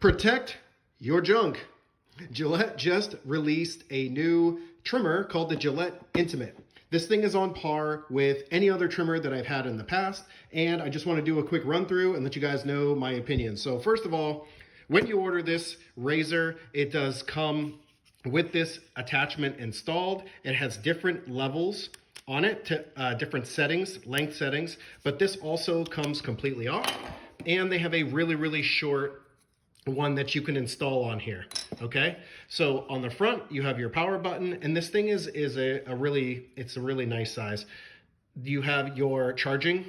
Protect your junk. Gillette just released a new trimmer called the Gillette Intimate. This thing is on par with any other trimmer that I've had in the past, and I just want to do a quick run through and let you guys know my opinion. So first of all, when you order this razor, it does come with this attachment installed. It has different levels on it, to different settings, length settings, but this also comes completely off, and they have a really short one that you can install on here. Okay, so on the front you have your power button, and this thing is a really nice size. You have your charging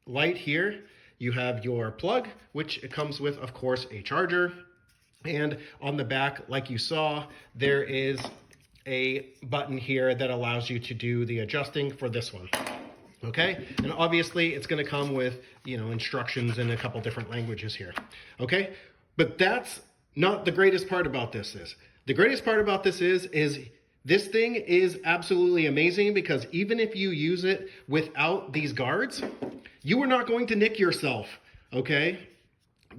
light here, you have your plug, which it comes with, of course, a charger, and on the back, like you saw, there is a button here that allows you to do the adjusting for this one. Okay, and obviously it's going to come with, you know, instructions in a couple different languages here. Okay, but that's not the greatest part about this. The greatest part about this is this thing is absolutely amazing, because even if you use it without these guards, you are not going to nick yourself. Okay,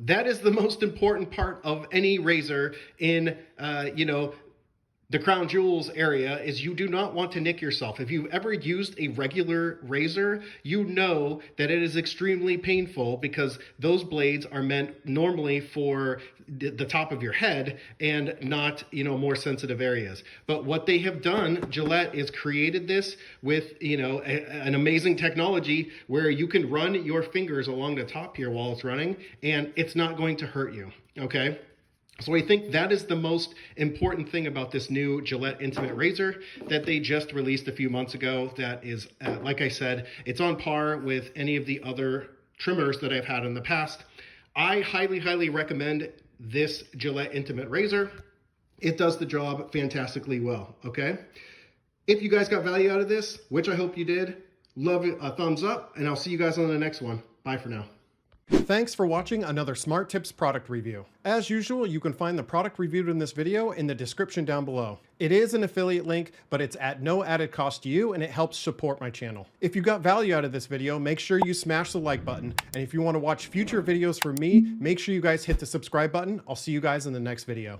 that is the most important part of any razor in you know, the crown jewels area, is you do not want to nick yourself. If you've ever used a regular razor, you know that it is extremely painful, because those blades are meant normally for the top of your head and not, you know, more sensitive areas. But what they have done, Gillette, is created this with, you know, an amazing technology where you can run your fingers along the top here while it's running, and it's not going to hurt you. Okay. So I think that is the most important thing about this new Gillette Intimate Razor that they just released a few months ago. That is, like I said, it's on par with any of the other trimmers that I've had in the past. I highly recommend this Gillette Intimate Razor. It does the job fantastically well, okay? If you guys got value out of this, which I hope you did, love it, a thumbs up, and I'll see you guys on the next one. Bye for now. Thanks for watching another Smart Tips product review. As usual, you can find the product reviewed in this video in the description down below. It is an affiliate link, but it's at no added cost to you, and it helps support my channel. If you got value out of this video, make sure you smash the like button. And if you want to watch future videos from me, make sure you guys hit the subscribe button. I'll see you guys in the next video.